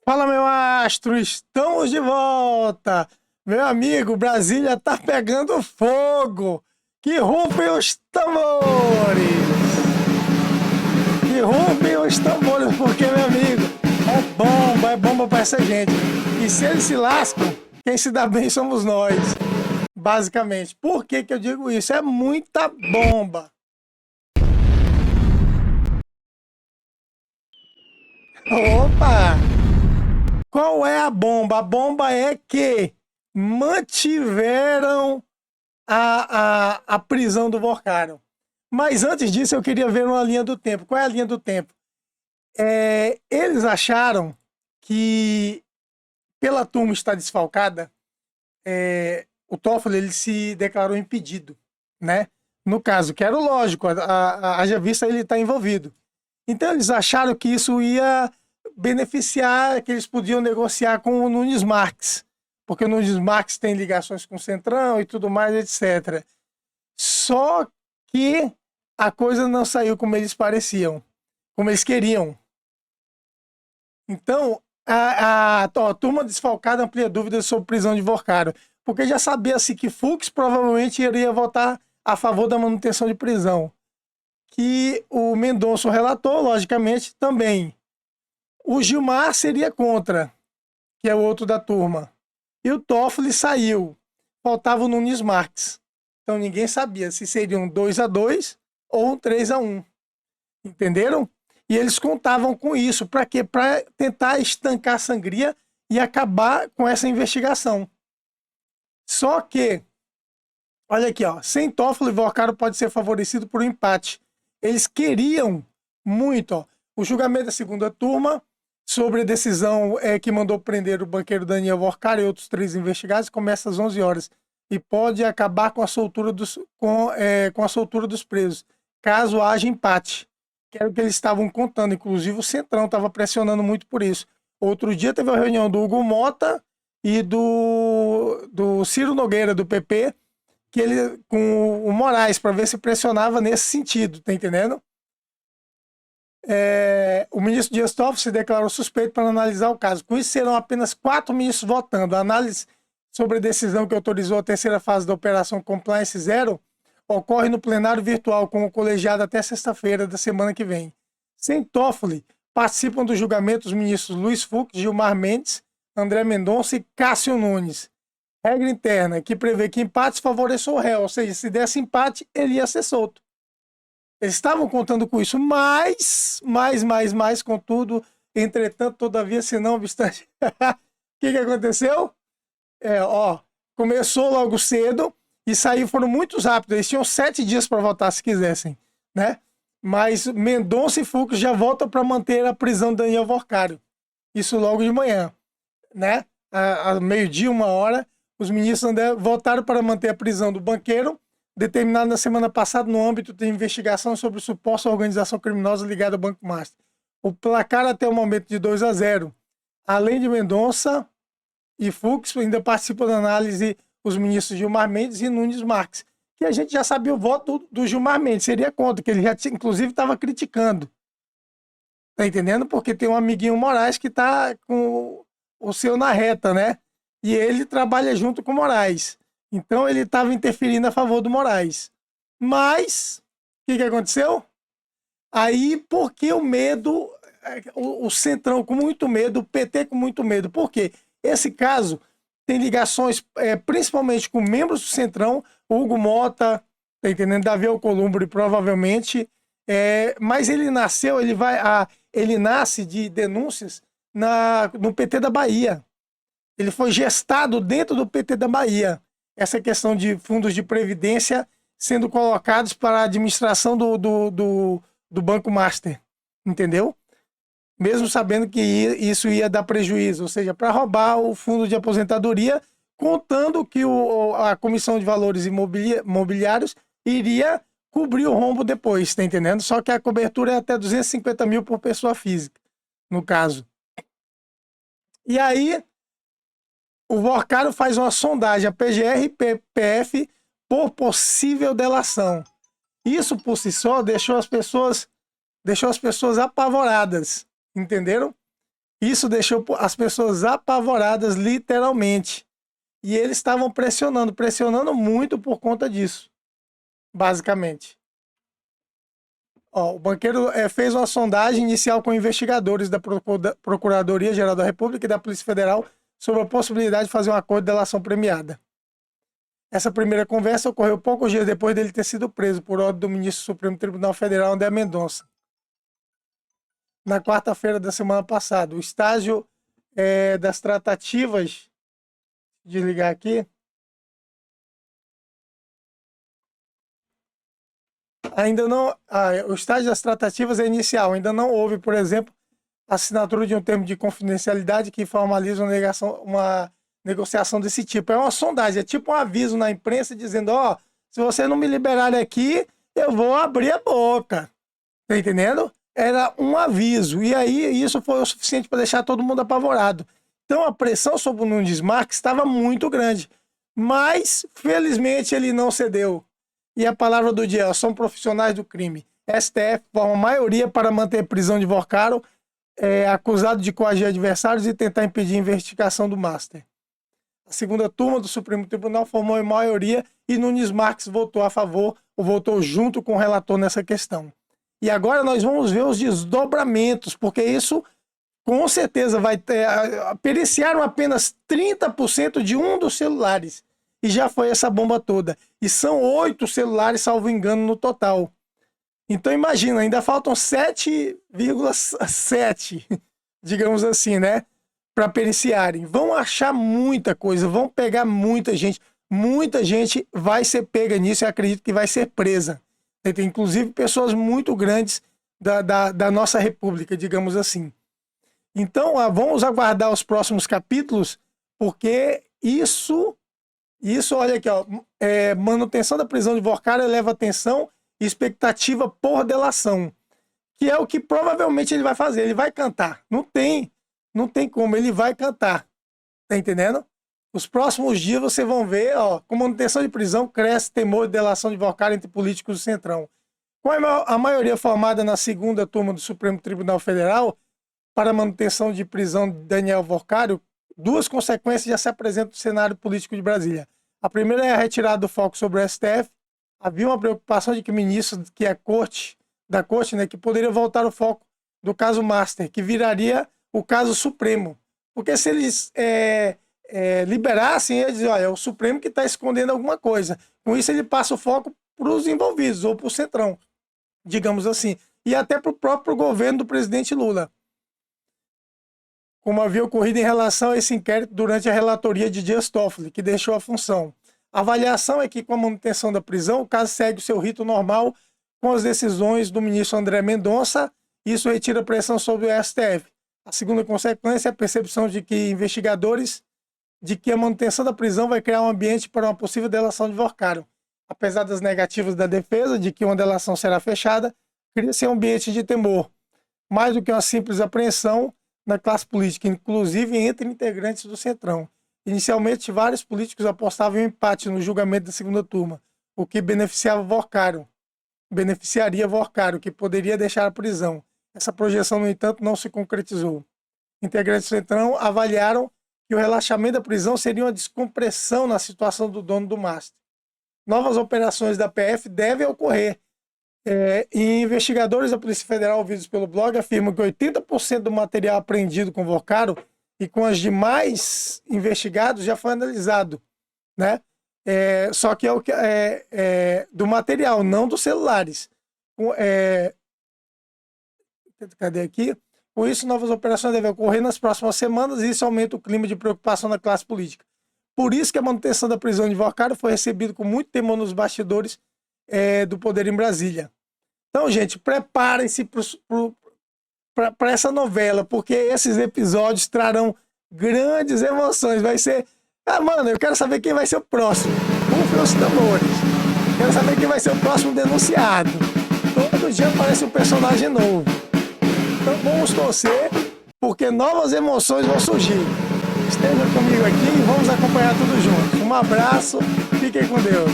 Fala, meu astro, estamos de volta! Meu amigo, Brasília tá pegando fogo! Que rufem os tambores! Que rufem os tambores, porque, meu amigo, é bomba pra essa gente. E se eles se lascam, quem se dá bem somos nós, basicamente. Por que que eu digo isso? É muita bomba! Opa! Qual é a bomba? A bomba é que mantiveram a prisão do Vorkaro. Mas antes disso, eu queria ver uma linha do tempo. Qual é a linha do tempo? Eles acharam que, pela turma estar desfalcada, o Toffoli ele se declarou impedido, né? No caso, que era o lógico, haja vista ele está envolvido. Então, eles acharam que isso ia beneficiar, que eles podiam negociar com o Nunes Marques, porque o Nunes Marques tem ligações com o Centrão e tudo mais, etc. Só que a coisa não saiu como eles pareciam, como eles queriam. Então, a turma desfalcada amplia dúvidas sobre prisão de Vorcaro, porque já sabia-se que Fux provavelmente iria votar a favor da manutenção de prisão, que o Mendonça relatou, logicamente, também. O Gilmar seria contra, que é o outro da turma. E o Toffoli saiu. Faltava o Nunes Marques. Então ninguém sabia se seria um 2-2 ou um 3-1. Entenderam? E eles contavam com isso. Para quê? Para tentar estancar a sangria e acabar com essa investigação. Só que, olha aqui, ó, sem Toffoli, Vorcaro pode ser favorecido por um empate. Eles queriam muito, ó, o julgamento da segunda turma sobre a decisão que mandou prender o banqueiro Daniel Vorcaro e outros 3 investigados começa às 11 horas e pode acabar com a soltura com a soltura dos presos, caso haja empate. Que era o que eles estavam contando, inclusive o Centrão estava pressionando muito por isso. Outro dia teve a reunião do Hugo Mota e do Ciro Nogueira, do PP, que ele com o Moraes, para ver se pressionava nesse sentido, tá entendendo? O ministro Dias Toffoli se declarou suspeito para analisar o caso. Com isso, serão apenas 4 ministros votando. A análise sobre a decisão que autorizou a terceira fase da Operação Compliance Zero ocorre no plenário virtual com o colegiado até sexta-feira da semana que vem. Sem Toffoli, participam do julgamento os ministros Luiz Fux, Gilmar Mendes, André Mendonça e Cássio Nunes. Regra interna que prevê que empates favoreçam o réu, ou seja, se desse empate, ele ia ser solto. Eles estavam contando com isso, contudo, entretanto, todavia, se não obstante. O que aconteceu? Começou logo cedo e saiu, foram muito rápidos. Eles tinham 7 dias para votar se quisessem, né? Mas Mendonça e Fux já voltam para manter a prisão de Daniel Vorcaro. Isso logo de manhã, né? A meio-dia, 1 hora, os ministros votaram para manter a prisão do banqueiro, determinado na semana passada no âmbito de investigação sobre suposta organização criminosa ligada ao Banco Master. O placar até o momento de 2-0. Além de Mendonça e Fux, ainda participam da análise os ministros Gilmar Mendes e Nunes Marques, que a gente já sabia o voto do Gilmar Mendes, seria contra, que ele já inclusive estava criticando. Tá entendendo? Porque tem um amiguinho Moraes que tá com o seu na reta, né? E ele trabalha junto com o Moraes. Então ele estava interferindo a favor do Moraes. Mas, o que aconteceu? Aí, por que o medo, o Centrão com muito medo, o PT com muito medo? Por quê? Esse caso tem ligações principalmente com membros do Centrão, Hugo Mota, tá entendendo? Davi Alcolumbre, provavelmente. Mas ele nasceu, ele nasce de denúncias no PT da Bahia. Ele foi gestado dentro do PT da Bahia. Essa questão de fundos de previdência sendo colocados para a administração do Banco Master, entendeu? Mesmo sabendo que isso ia dar prejuízo, ou seja, para roubar o fundo de aposentadoria, contando que a Comissão de Valores Imobiliários iria cobrir o rombo depois, está entendendo? Só que a cobertura é até 250 mil por pessoa física, no caso. E aí, o Vorcaro faz uma sondagem a PGR e PF por possível delação. Isso por si só deixou as pessoas apavoradas, entenderam? Isso deixou as pessoas apavoradas, literalmente. E eles estavam pressionando muito por conta disso, basicamente. Ó, o banqueiro fez uma sondagem inicial com investigadores da Procuradoria-Geral da República e da Polícia Federal sobre a possibilidade de fazer um acordo de delação premiada. Essa primeira conversa ocorreu poucos dias depois dele ter sido preso por ordem do ministro do Supremo Tribunal Federal, André Mendonça, na quarta-feira da semana passada. O estágio das tratativas, desligar aqui, ainda não, o estágio das tratativas é inicial, ainda não houve, por exemplo, assinatura de um termo de confidencialidade que formaliza uma negociação desse tipo. É uma sondagem, é tipo um aviso na imprensa dizendo, ó, se você não me liberar aqui, eu vou abrir a boca. Tá entendendo? Era um aviso. E aí isso foi o suficiente para deixar todo mundo apavorado. Então a pressão sobre o Nunes Marques estava muito grande. Mas, felizmente, ele não cedeu. E a palavra do dia, são profissionais do crime. STF forma maioria para manter prisão de Vorcaro, acusado de coagir adversários e tentar impedir a investigação do Master. A segunda turma do Supremo Tribunal formou em maioria e Nunes Marques votou a favor, ou votou junto com o relator nessa questão. E agora nós vamos ver os desdobramentos, porque isso com certeza vai ter... Periciaram apenas 30% de um dos celulares. E já foi essa bomba toda. E são 8 celulares, salvo engano, no total. Então imagina, ainda faltam 7,7, digamos assim, né? Para periciarem. Vão achar muita coisa, vão pegar muita gente. Muita gente vai ser pega nisso e acredito que vai ser presa. Tem inclusive pessoas muito grandes da nossa república, digamos assim. Então, vamos aguardar os próximos capítulos, porque isso olha aqui, ó, manutenção da prisão de Vorcaro eleva atenção e expectativa por delação, que é o que provavelmente ele vai fazer. Ele vai cantar. Não tem como, ele vai cantar. Tá entendendo? Os próximos dias vocês vão ver, ó, com manutenção de prisão, cresce temor de delação de Vorcaro entre políticos do Centrão. Com a maioria formada na segunda turma do Supremo Tribunal Federal para a manutenção de prisão de Daniel Vorcaro, duas consequências já se apresentam no cenário político de Brasília. A primeira é a retirada do foco sobre o STF. Havia uma preocupação de que o ministro, que é da corte, né, que poderia voltar o foco do caso Master, que viraria o caso Supremo. Porque se eles liberassem, eles dizem, olha, é o Supremo que está escondendo alguma coisa. Com isso ele passa o foco para os envolvidos, ou para o Centrão, digamos assim. E até para o próprio governo do presidente Lula, como havia ocorrido em relação a esse inquérito durante a relatoria de Dias Toffoli, que deixou a função. A avaliação é que, com a manutenção da prisão, o caso segue o seu rito normal com as decisões do ministro André Mendonça. Isso retira a pressão sobre o STF. A segunda consequência é a percepção de que investigadores de que a manutenção da prisão vai criar um ambiente para uma possível delação de Vorcaro. Apesar das negativas da defesa de que uma delação será fechada, cria-se um ambiente de temor, mais do que uma simples apreensão na classe política, inclusive entre integrantes do Centrão. Inicialmente, vários políticos apostavam em empate no julgamento da segunda turma, o que beneficiaria Vorcaro, que poderia deixar a prisão. Essa projeção, no entanto, não se concretizou. Integrantes do Centrão avaliaram que o relaxamento da prisão seria uma descompressão na situação do dono do Master. Novas operações da PF devem ocorrer. E investigadores da Polícia Federal ouvidos pelo blog afirmam que 80% do material apreendido com Vorcaro e com os demais investigados já foi analisado, né? Só que do material, não dos celulares. Cadê aqui? Com isso, novas operações devem ocorrer nas próximas semanas e isso aumenta o clima de preocupação na classe política. Por isso que a manutenção da prisão de Vorcaro foi recebida com muito temor nos bastidores do poder em Brasília. Então, gente, preparem-se para essa novela, porque esses episódios trarão grandes emoções. Vai ser... mano, eu quero saber quem vai ser o próximo. Rufem os tambores. Quero saber quem vai ser o próximo denunciado. Todo dia aparece um personagem novo. Então vamos torcer, porque novas emoções vão surgir. Esteja comigo aqui e vamos acompanhar tudo junto. Um abraço, fiquem com Deus.